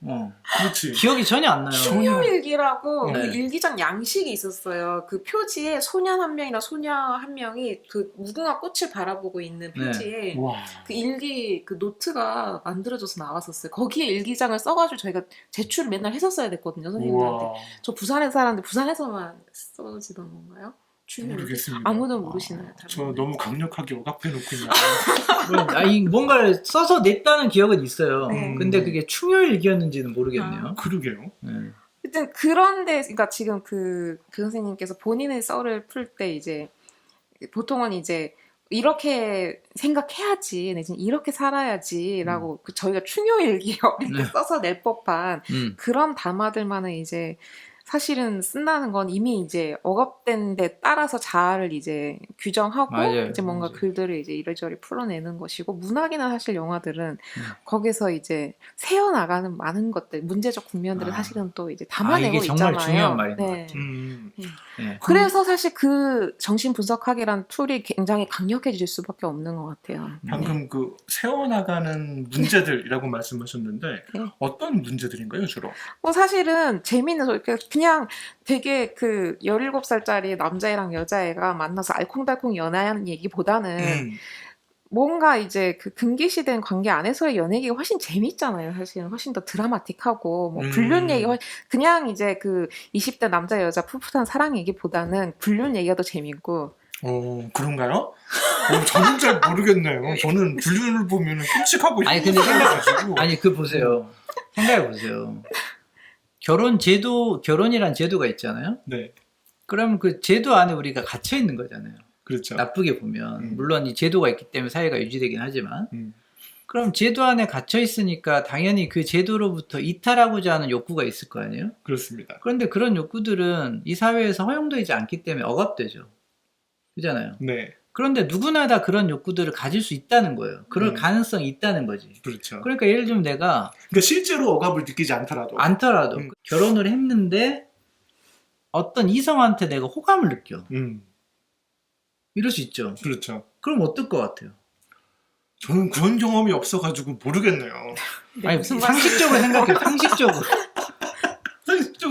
그렇지. 기억이 전혀 안 나요. 충효일기라고 그 일기장 양식이 있었어요. 그 표지에 소년 한 명이나 소녀 한 명이 그 무궁화 꽃을 바라보고 있는 표지에 그 일기 그 노트가 만들어져서 나왔었어요. 거기에 일기장을 써가지고 저희가 제출을 맨날 했었어야 됐거든요, 선생님들한테. 저 부산에 살았는데 부산에서만 써지던 건가요? 모르겠습니다. 아무도 모르시나요? 저 너무 강력하게 억압해놓고 있나요? 뭔가를 써서 냈다는 기억은 있어요. 근데 그게 충효일기였는지는 모르겠네요. 그러게요. 하여튼 그런데 그러니까 지금 그 선생님께서 본인의 썰을 풀 때 이제 보통은 이제 이렇게 생각해야지, 내지는 이렇게 살아야지라고 저희가 충효일기 어릴 때 써서 낼 법한 그런 담화들만은 이제 사실은 쓴다는 건 이미 이제 억압된 데 따라서 자아를 이제 규정하고 이제 뭔가 글들을 이제 이리저리 풀어내는 것이고 문학이나 사실 영화들은 거기서 이제 새어나가는 많은 것들, 문제적 국면들을 사실은 또 이제 담아내고 이게 정말 있잖아요. 중요한 말인 것 같아요. 그래서 사실 그 정신분석학이라는 툴이 굉장히 강력해질 수밖에 없는 것 같아요. 방금 그 새어나가는 문제들이라고 말씀하셨는데 어떤 문제들인가요, 주로? 사실은 재미있는 소리, 그냥 되게 그 17살짜리 남자애랑 여자애가 만나서 알콩달콩 연애하는 얘기보다는 뭔가 이제 그 금기시된 관계 안에서의 연애 얘기가 훨씬 재밌잖아요. 사실은 훨씬 더 드라마틱하고 뭐 불륜 얘기 그냥 이제 그 20대 남자 여자 풋풋한 사랑 얘기보다는 불륜 얘기가 더 재밌고. 그런가요? 저는 잘 모르겠네요. 저는 불륜을 보면은 끔찍하고 아니 근데 힘들어가지고. 아니 그 보세요. 생각해 보세요. 결혼이란 제도가 있잖아요. 네, 그럼 그 제도 안에 우리가 갇혀 있는 거잖아요. 그렇죠. 나쁘게 보면 물론 이 제도가 있기 때문에 사회가 유지되긴 하지만 그럼 제도 안에 갇혀 있으니까 당연히 그 제도로부터 이탈하고자 하는 욕구가 있을 거 아니에요? 그렇습니다. 그런데 그런 욕구들은 이 사회에서 허용되지 않기 때문에 억압되죠. 그잖아요. 네, 그런데 누구나 다 그런 욕구들을 가질 수 있다는 거예요. 그럴 가능성이 있다는 거지. 그렇죠. 그러니까 예를 들면 내가 그러니까 실제로 억압을 느끼지 않더라도. 결혼을 했는데 어떤 이성한테 내가 호감을 느껴. 이럴 수 있죠. 그렇죠. 그럼 어떨 것 같아요? 저는 그런 경험이 없어가지고 모르겠네요. 아니 상식적으로 생각해. 상식적으로.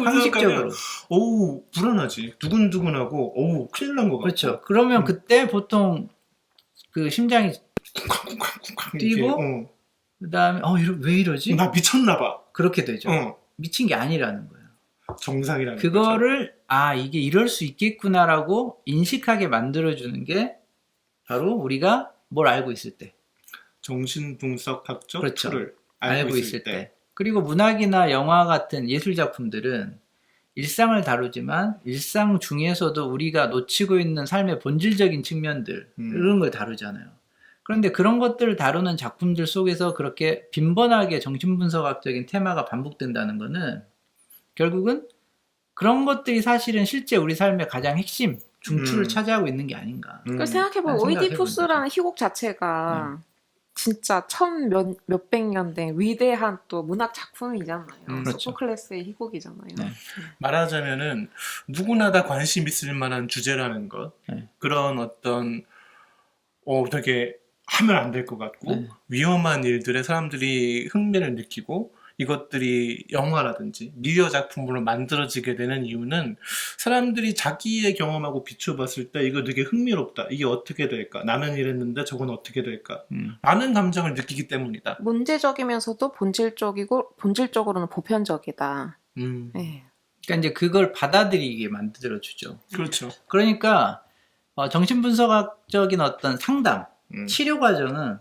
상식적으로. 어우 불안하지. 두근두근하고 큰일 난 것 같고. 그렇죠. 그러면 그때 보통 그 심장이 쿵쾅쿵쾅쿵쾅 뛰고 그다음에 왜 이러지? 나 미쳤나봐. 그렇게 되죠. 미친 게 아니라는 거예요. 정상이라는 그거를 이게 이럴 수 있겠구나라고 인식하게 만들어주는 게 바로 우리가 뭘 알고 있을 때. 정신분석학적 그렇죠. 툴을 알고 있을 때. 그리고 문학이나 영화 같은 예술 작품들은 일상을 다루지만 일상 중에서도 우리가 놓치고 있는 삶의 본질적인 측면들 이런 걸 다루잖아요. 그런데 그런 것들을 다루는 작품들 속에서 그렇게 빈번하게 정신분석학적인 테마가 반복된다는 거는 결국은 그런 것들이 사실은 실제 우리 삶의 가장 핵심 중추를 차지하고 있는 게 아닌가. 그걸 생각해보면 오이디푸스라는 희곡 자체가 진짜 몇백 년 된 위대한 또 문학 작품이잖아요. 그렇죠. 소포클레스의 희곡이잖아요. 네. 말하자면은 누구나 다 관심 있을 만한 주제라는 것. 그런 어떤 되게 하면 안 될 것 같고 위험한 일들에 사람들이 흥미를 느끼고 이것들이 영화라든지 미디어 작품으로 만들어지게 되는 이유는 사람들이 자기의 경험하고 비춰봤을 때 이거 되게 흥미롭다. 이게 어떻게 될까? 나는 이랬는데 저건 어떻게 될까? 라는 감정을 느끼기 때문이다. 문제적이면서도 본질적으로는 보편적이다. 네. 그러니까 이제 그걸 받아들이게 만들어주죠. 그렇죠. 그러니까 정신분석학적인 어떤 상담, 치료 과정은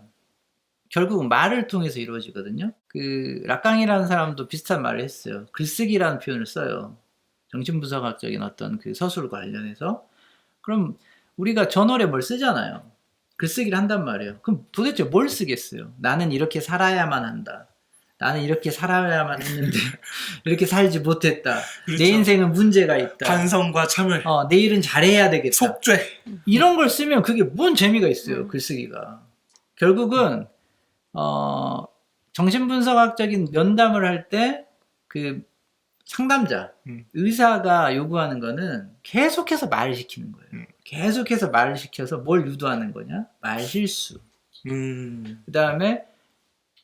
결국 말을 통해서 이루어지거든요. 그 락강이라는 사람도 비슷한 말을 했어요. 글쓰기라는 표현을 써요. 정신분석학적인 어떤 그 서술과 관련해서. 그럼 우리가 저널에 뭘 쓰잖아요. 글쓰기를 한단 말이에요. 그럼 도대체 뭘 쓰겠어요? 나는 이렇게 살아야만 한다. 나는 이렇게 살아야만 했는데 이렇게 살지 못했다. 그렇죠. 내 인생은 문제가 있다. 반성과 참을. 내일은 잘해야 되겠다. 속죄. 이런 걸 쓰면 그게 뭔 재미가 있어요. 글쓰기가. 결국은 정신분석학적인 면담을 할 때 그 상담자, 의사가 요구하는 거는 계속해서 말을 시키는 거예요. 계속해서 말을 시켜서 뭘 유도하는 거냐? 말실수. 그 다음에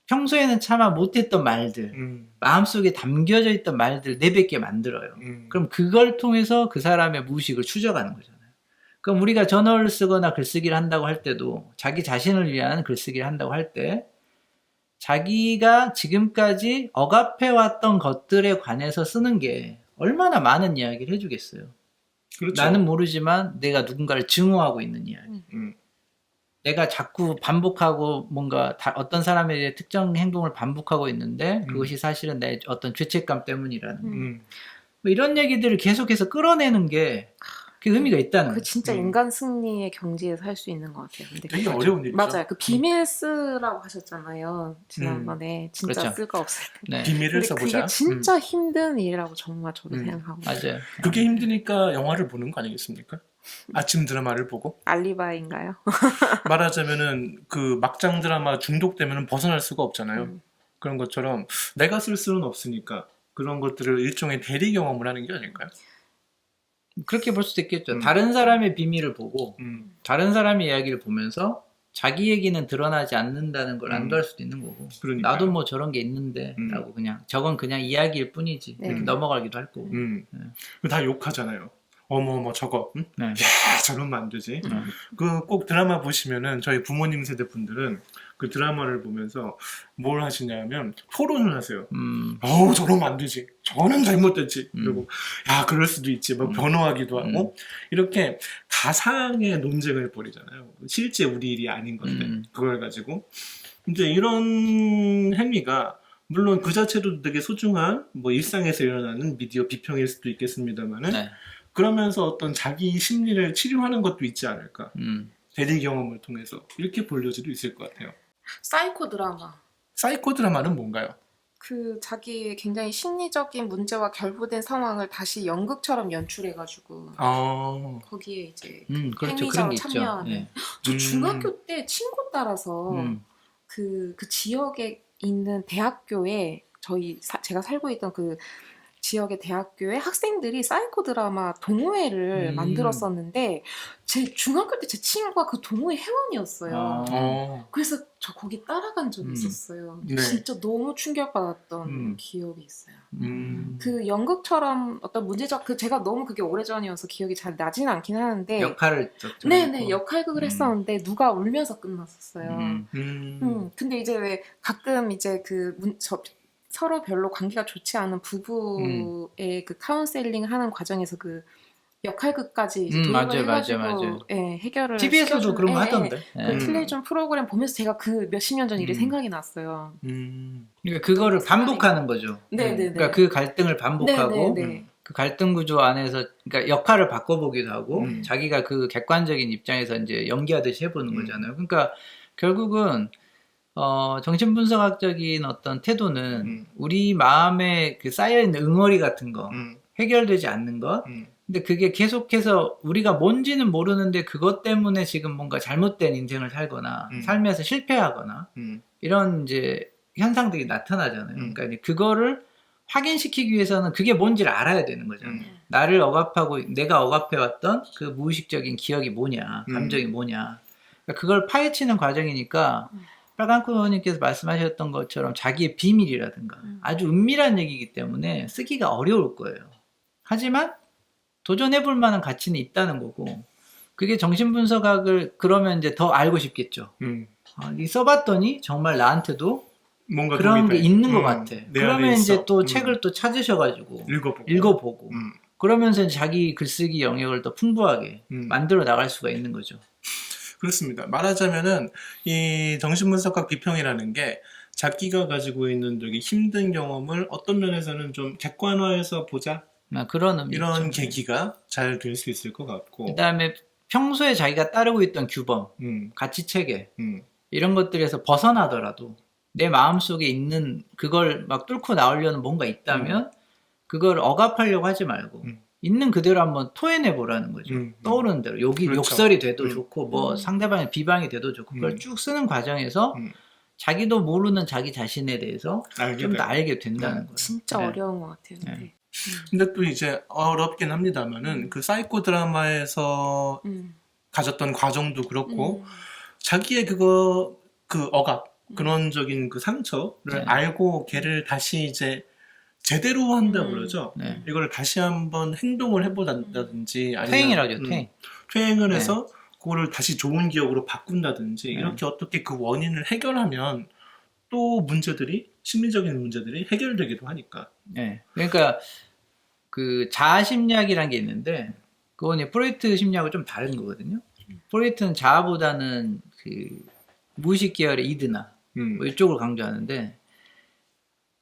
평소에는 차마 못했던 말들, 마음속에 담겨져 있던 말들 내뱉게 만들어요. 그럼 그걸 통해서 그 사람의 무의식을 추적하는 거잖아요. 그럼 우리가 저널을 쓰거나 글쓰기를 한다고 할 때도 자기 자신을 위한 글쓰기를 한다고 할 때 자기가 지금까지 억압해왔던 것들에 관해서 쓰는 게 얼마나 많은 이야기를 해주겠어요. 그렇죠. 나는 모르지만 내가 누군가를 증오하고 있는 이야기. 내가 자꾸 반복하고 뭔가 어떤 사람에 대해 특정 행동을 반복하고 있는데 그것이 사실은 내 어떤 죄책감 때문이라는 뭐 이런 얘기들을 계속해서 끌어내는 게 그 의미가 있다는 거예요. 그 진짜 인간 승리의 경지에서 할 수 있는 것 같아요. 근데 되게 어려운 일이죠. 맞아요. 그 비밀 쓰라고 하셨잖아요. 지난번에 진짜 그렇죠. 쓸 거 없을 때. 네. 비밀을 근데 써보자. 그게 진짜 힘든 일이라고 정말 저도 생각하고. 맞아요. 그게 힘드니까 영화를 보는 거 아니겠습니까? 아침 드라마를 보고. 알리바이인가요? 말하자면은 그 막장 드라마 중독되면 벗어날 수가 없잖아요. 그런 것처럼 내가 쓸 수는 없으니까 그런 것들을 일종의 대리 경험을 하는 게 아닐까요? 그렇게 볼 수도 있겠죠. 다른 사람의 비밀을 보고 다른 사람의 이야기를 보면서 자기 얘기는 드러나지 않는다는 걸 안도할 수도 있는 거고. 그러니까요. 나도 뭐 저런 게 있는데 라고 그냥 저건 그냥 이야기일 뿐이지 이렇게 넘어가기도 할 거고. 다 욕하잖아요. 어머 저거 네. 야 저러면 안 되지. 그 꼭 드라마 보시면은 저희 부모님 세대 분들은 그 드라마를 보면서 뭘 하시냐면 토론을 하세요. 어우 저러면 안 되지. 저는 잘못됐지. 그리고 야 그럴 수도 있지. 막 변호하기도 하고 이렇게 가상의 논쟁을 벌이잖아요. 실제 우리 일이 아닌 건데 그걸 가지고 이제 이런 행위가 물론 그 자체도 되게 소중한 뭐 일상에서 일어나는 미디어 비평일 수도 있겠습니다만은 네. 그러면서 어떤 자기 심리를 치료하는 것도 있지 않을까. 대리 경험을 통해서 이렇게 볼 여지도 있을 것 같아요. 사이코 드라마. 사이코 드라마는 뭔가요? 그 자기의 굉장히 심리적인 문제와 결부된 상황을 다시 연극처럼 연출해가지고 거기에 이제 그렇죠. 그런 행위자로 게 있죠. 참여하는. 네. 저 중학교 때 친구 따라서 그 지역에 있는 대학교에 제가 살고 있던 그 지역의 대학교에 학생들이 사이코 드라마 동호회를 만들었었는데 제 중학교 때 제 친구가 그 동호회 회원이었어요. 그래서 저 거기 따라간 적이 있었어요. 네. 진짜 너무 충격받았던 기억이 있어요. 그 연극처럼 어떤 문제적 제가 너무 그게 오래전이어서 기억이 잘 나지는 않긴 하는데 역할을 네네 역할극을 했었는데 누가 울면서 끝났었어요. 근데 이제 왜 가끔 이제 서로 별로 관계가 좋지 않은 부부의 그 카운셀링 하는 과정에서 그 역할극까지 이제 도입을 해가지고 예, 해결을 TV에서도 그런 거 하던데. 그 텔레비전 프로그램 보면서 제가 그 몇십 년 전 일이 생각이 났어요. 그러니까 그거를 반복하는 거죠. 네네네. 그러니까 그 갈등을 반복하고 네네네. 그 갈등 구조 안에서 그러니까 역할을 바꿔보기도 하고 자기가 그 객관적인 입장에서 이제 연기하듯이 해보는 거잖아요. 그러니까 결국은 정신분석학적인 어떤 태도는 우리 마음에 그 쌓여있는 응어리 같은 거, 해결되지 않는 것, 근데 그게 계속해서 우리가 뭔지는 모르는데 그것 때문에 지금 뭔가 잘못된 인생을 살거나, 삶에서 실패하거나, 이런 이제 현상들이 나타나잖아요. 그러니까 이제 그거를 확인시키기 위해서는 그게 뭔지를 알아야 되는 거잖아요. 나를 억압하고, 내가 억압해왔던 그 무의식적인 기억이 뭐냐, 감정이 뭐냐. 그러니까 그걸 파헤치는 과정이니까, 빨간꽃 의원님께서 말씀하셨던 것처럼 자기의 비밀이라든가 아주 은밀한 얘기이기 때문에 쓰기가 어려울 거예요. 하지만 도전해볼 만한 가치는 있다는 거고 그게 정신분석학을 그러면 이제 더 알고 싶겠죠. 이 써봤더니 정말 나한테도 뭔가 그런 게 있는 것 같아. 그러면 이제 또 책을 또 찾으셔가지고 읽어보고 그러면서 자기 글쓰기 영역을 더 풍부하게 만들어 나갈 수가 있는 거죠. 그렇습니다. 말하자면은 이 정신분석학 비평이라는 게 자기가 가지고 있는 되게 힘든 경험을 어떤 면에서는 좀 객관화해서 보자. 그런 이런 있죠. 계기가 잘 될 수 있을 것 같고. 그다음에 평소에 자기가 따르고 있던 규범, 가치 체계 이런 것들에서 벗어나더라도 내 마음속에 있는 그걸 막 뚫고 나오려는 뭔가 있다면 그걸 억압하려고 하지 말고 있는 그대로 한번 토해내 보라는 거죠. 떠오르는 대로 그렇죠. 욕설이 돼도 좋고 뭐 상대방의 비방이 돼도 좋고 그걸 쭉 쓰는 과정에서 자기도 모르는 자기 자신에 대해서 좀 더 알게 된다는 거예요. 진짜 어려운 것 같아요. 네. 근데 또 이제 어렵긴 합니다만은 그 사이코 드라마에서 가졌던 과정도 그렇고 자기의 그 억압 근원적인 그 상처를 알고 걔를 다시 이제 제대로 한다고 그러죠. 이걸 다시 한번 행동을 해보다든지 아니면 퇴행이라죠. 퇴행을 해서 그거를 다시 좋은 기억으로 바꾼다든지 이렇게 어떻게 그 원인을 해결하면 또 심리적인 문제들이 해결되기도 하니까. 네. 그러니까 그 자아심리학이라는 게 있는데 그건 프로이트 심리학은 좀 다른 거거든요. 프로이트는 자아보다는 그 무의식 계열의 이드나 뭐 이쪽을 강조하는데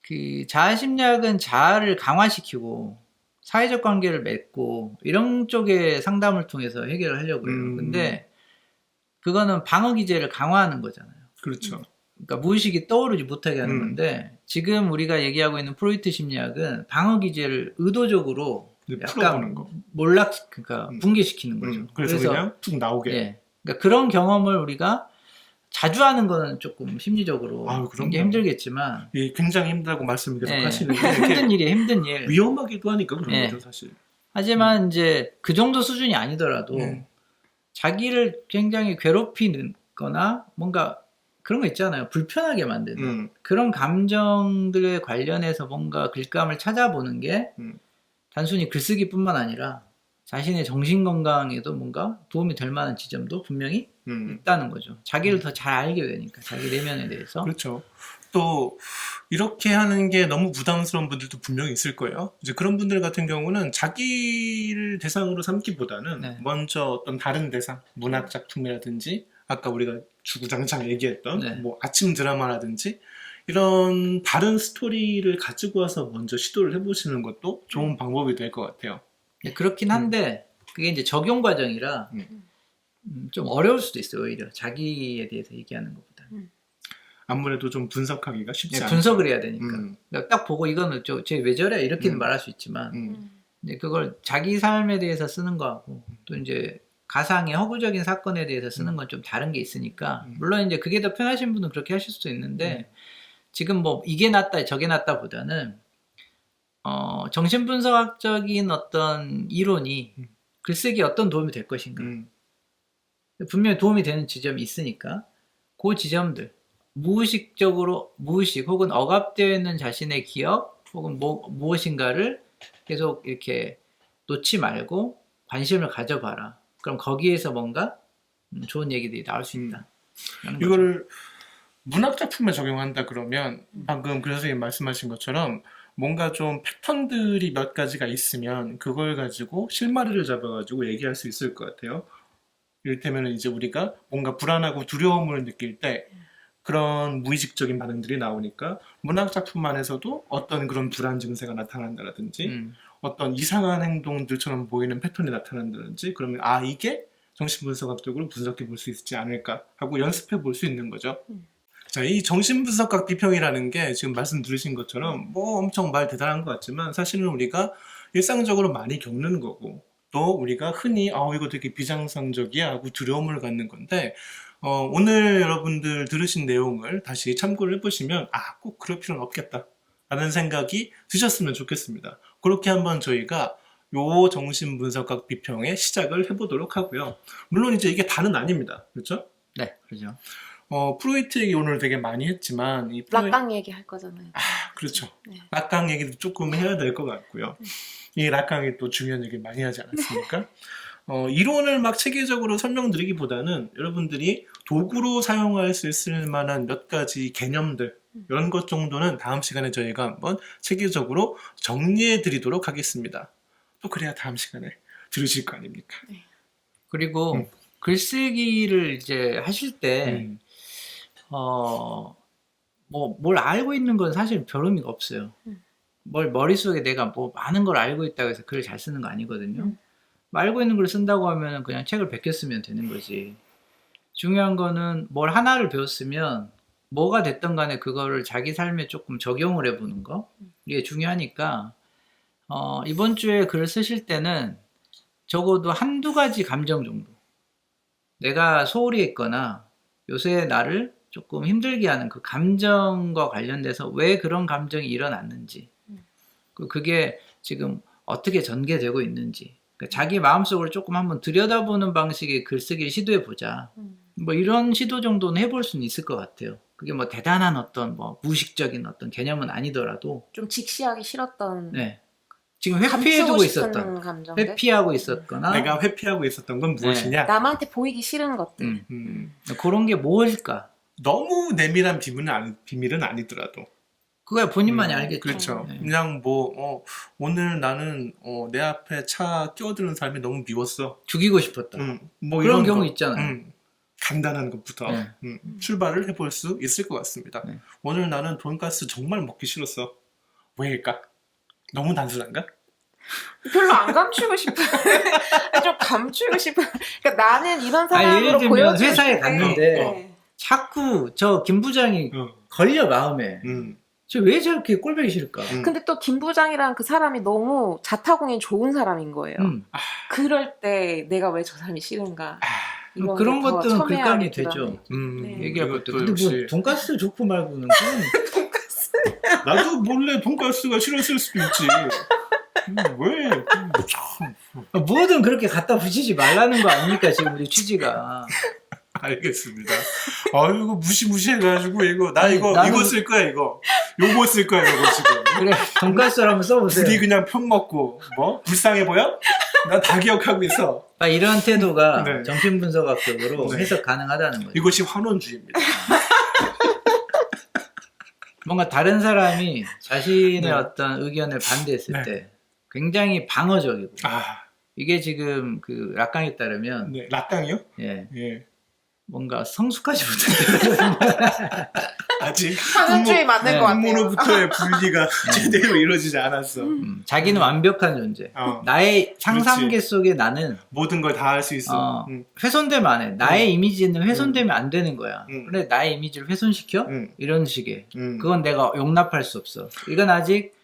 그 자아심리학은 자아를 강화시키고 사회적 관계를 맺고 이런 쪽의 상담을 통해서 해결을 하려고 해요. 근데 그거는 방어 기제를 강화하는 거잖아요. 그렇죠. 그러니까 무의식이 떠오르지 못하게 하는 건데 지금 우리가 얘기하고 있는 프로이트 심리학은 방어 기제를 의도적으로 약간 그러니까 붕괴시키는 거죠. 그래서 그냥 툭 나오게. 예. 그러니까 그런 경험을 우리가 자주 하는 거는 조금 심리적으로 굉장히 힘들겠지만 굉장히 힘들다고 말씀을 계속 하시는데 힘든 일이에요. 힘든 일. 위험하기도 하니까 그런 거죠 사실. 하지만 이제 그 정도 수준이 아니더라도 자기를 굉장히 괴롭히는 거나 뭔가 그런 거 있잖아요. 불편하게 만드는 그런 감정들에 관련해서 뭔가 글감을 찾아보는 게 단순히 글쓰기뿐만 아니라 자신의 정신 건강에도 뭔가 도움이 될 만한 지점도 분명히 있다는 거죠. 자기를 더 잘 알게 되니까 자기 내면에 대해서. 그렇죠. 또 이렇게 하는 게 너무 부담스러운 분들도 분명히 있을 거예요. 이제 그런 분들 같은 경우는 자기를 대상으로 삼기보다는 네. 먼저 어떤 다른 대상, 문학 작품이라든지 아까 우리가 주구장창 얘기했던 네. 뭐 아침 드라마라든지 이런 다른 스토리를 가지고 와서 먼저 시도를 해보시는 것도 좋은 방법이 될 것 같아요. 네, 그렇긴 한데 그게 이제 적용 과정이라 좀 어려울 수도 있어요. 오히려 자기에 대해서 얘기하는 것보다. 아무래도 좀 분석하기가 쉽지 않아요. 분석을 해야 되니까. 그러니까 딱 보고 이거는 쟤 왜 저래? 이렇게는 말할 수 있지만 근데 그걸 자기 삶에 대해서 쓰는 거하고 또 이제 가상의 허구적인 사건에 대해서 쓰는 건 좀 다른 게 있으니까 물론 이제 그게 더 편하신 분은 그렇게 하실 수도 있는데 지금 뭐 이게 낫다 저게 낫다 보다는 정신분석학적인 어떤 이론이 글쓰기에 어떤 도움이 될 것인가. 분명히 도움이 되는 지점이 있으니까 그 지점들 무의식적으로 무의식 혹은 억압되어 있는 자신의 기억 혹은 무엇인가를 계속 이렇게 놓지 말고 관심을 가져봐라. 그럼 거기에서 뭔가 좋은 얘기들이 나올 수 있다. 이거를 문학 작품에 적용한다 그러면 방금 그 선생님 말씀하신 것처럼 뭔가 좀 패턴들이 몇 가지가 있으면 그걸 가지고 실마리를 잡아가지고 얘기할 수 있을 것 같아요. 이를테면 이제 우리가 뭔가 불안하고 두려움을 느낄 때 그런 무의식적인 반응들이 나오니까 문학 작품 안에서도 어떤 그런 불안 증세가 나타난다든지 어떤 이상한 행동들처럼 보이는 패턴이 나타난다든지 그러면 아 이게 정신분석학적으로 분석해 볼 수 있지 않을까 하고 연습해 볼 수 있는 거죠. 자, 이 정신분석학 비평이라는 게 지금 말씀 들으신 것처럼 뭐 엄청 말 대단한 것 같지만 사실은 우리가 일상적으로 많이 겪는 거고 또 우리가 흔히 이거 되게 비정상적이야 하고 두려움을 갖는 건데 오늘 여러분들 들으신 내용을 다시 참고를 해보시면 꼭 그럴 필요는 없겠다 라는 생각이 드셨으면 좋겠습니다. 그렇게 한번 저희가 요 정신분석학 비평의 시작을 해보도록 하고요. 물론 이제 이게 다는 아닙니다. 그렇죠? 네, 그렇죠. 프로이트 얘기 오늘 되게 많이 했지만 락강 얘기 할 거잖아요. 그렇죠. 네. 락강 얘기도 조금 해야 될 것 같고요. 이 락강이 또 중요한 얘기 많이 하지 않았습니까? 이론을 막 체계적으로 설명드리기보다는 여러분들이 도구로 사용할 수 있을 만한 몇 가지 개념들 이런 것 정도는 다음 시간에 저희가 한번 체계적으로 정리해 드리도록 하겠습니다. 또 그래야 다음 시간에 들으실 거 아닙니까? 네. 그리고 글쓰기를 이제 하실 때 뭘 알고 있는 건 사실 별 의미가 없어요. 머릿속에 내가 뭐 많은 걸 알고 있다고 해서 글을 잘 쓰는 거 아니거든요. 알고 있는 걸 쓴다고 하면 그냥 책을 베껴 쓰면 되는 거지. 중요한 거는 뭘 하나를 배웠으면 뭐가 됐든 간에 그거를 자기 삶에 조금 적용을 해보는 거. 이게 중요하니까 이번 주에 글을 쓰실 때는 적어도 한두 가지 감정 정도. 내가 소홀히 했거나 요새 나를 조금 힘들게 하는 그 감정과 관련돼서 왜 그런 감정이 일어났는지 그게 지금 어떻게 전개되고 있는지 그러니까 자기 마음속을 조금 한번 들여다보는 방식의 글쓰기를 시도해보자. 뭐 이런 시도 정도는 해볼 수는 있을 것 같아요. 그게 뭐 대단한 어떤 뭐 무의식적인 어떤 개념은 아니더라도 좀 직시하기 싫었던 네. 지금 회피해두고 있었던 감정들? 회피하고 있었거나 내가 회피하고 있었던 건 무엇이냐? 남한테 보이기 싫은 것들. 그런 게 무엇일까? 너무 내밀한 비밀은 아니더라도 그거야 본인만이 알겠죠. 그렇죠. 네. 그냥 오늘 나는 내 앞에 차 끼어드는 사람이 너무 미웠어. 죽이고 싶었다. 뭐 그런 이런 경우 거. 있잖아요. 간단한 것부터 출발을 해볼 수 있을 것 같습니다. 네. 오늘 나는 돈가스 정말 먹기 싫었어. 왜일까? 너무 단순한가? 별로 안 감추고 싶어요. 좀 감추고 싶어요. 그러니까 나는 이런 사람으로 예를 들면 보여주고 회사에 싶은데, 갔는데 자꾸 저 김 부장이 걸려 마음에 저 왜 저렇게 꼴보기 싫을까? 근데 또 김 부장이랑 그 사람이 너무 자타공인 좋은 사람인 거예요. 그럴 때 내가 왜 저 사람이 싫은가? 이런 그런 게 더 것들은 첨예하게 글감이 드러나요. 되죠. 네. 얘기할 것도. 이것도 근데 역시 뭐 돈가스 좋고 말고는 돈가스. 나도 몰래 돈가스가 싫었을 수도 있지. 왜? 참. 뭐든 그렇게 갖다 붙이지 말라는 거 아닙니까 지금 우리 취지가. 알겠습니다. 이거 무시무시해가지고 이거 아니, 나는- 이거 쓸 거야 이거. 요거 쓸 거야 이거 지금. 그래 돈가스를 한번 써보세요. 둘이 그냥 편 먹고 불쌍해 보여? 나 다 기억하고 있어. 이런 태도가 네. 정신분석학적으로 네. 해석 가능하다는 거죠. 이것이 환원주의입니다. 뭔가 다른 사람이 자신의 네. 어떤 의견을 반대했을 네. 때 굉장히 방어적이고 아, 이게 지금 그 락강에 따르면 네, 라땅이요? 예, 예. 뭔가 성숙하지 못한 아직 환원주의 맞는 네. 것 같아요. 음모로부터의 분리가 제대로 이루어지지 않았어. 자기는 완벽한 존재. 어, 나의 상상계 속에 나는 모든 걸 다 할 수 있어. 훼손되면 안 해. 나의 이미지는 훼손되면 안 되는 거야. 음. 근데 나의 이미지를 훼손시켜? 음. 이런 식의. 음. 그건 내가 용납할 수 없어. 이건 아직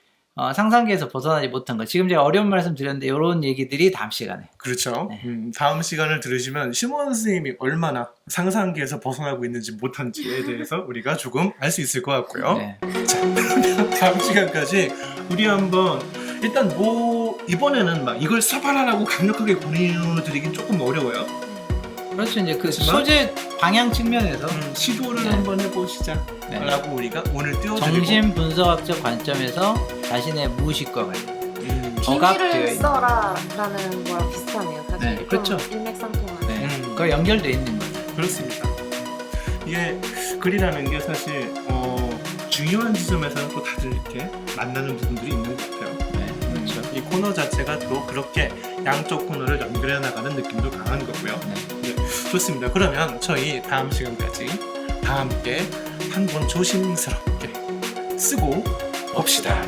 상상계에서 벗어나지 못한 거. 지금 제가 어려운 말씀 드렸는데 이런 얘기들이 다음 시간에. 그렇죠. 네. 다음 시간을 들으시면 시몬 선생님이 얼마나 상상기에서 벗어나고 있는지 못한지에 대해서 우리가 조금 알 수 있을 것 같고요. 네. 다음 시간까지 우리 한번 일단 뭐 이번에는 막 이걸 써봐라라고 강력하게 권유드리긴 조금 어려워요. 그렇죠. 이제 그 그렇지만- 소재 방향 측면에서 시도를 네. 한번 해보시자라고 네. 우리가 오늘 띄워드리고 정신분석학적 관점에서 자신의 무의식과 관련. 억압되어 비밀을 있는. 써라라는 거랑 비슷하네요. 사실 네, 그렇죠. 좀 일맥상통하네. 네. 음. 그거 연결돼 있는 거죠. 그렇습니다. 이게 글이라는 게 사실 중요한 지점에서는 또 다들 이렇게 만나는 부분들이 있는 것 같아요. 네. 그렇죠. 이 코너 자체가 또 그렇게 양쪽 코너를 연결해 나가는 느낌도 강한 거고요. 네. 좋습니다. 그러면 저희 다음 시간까지 다 함께 한번 조심스럽게 쓰고 봅시다.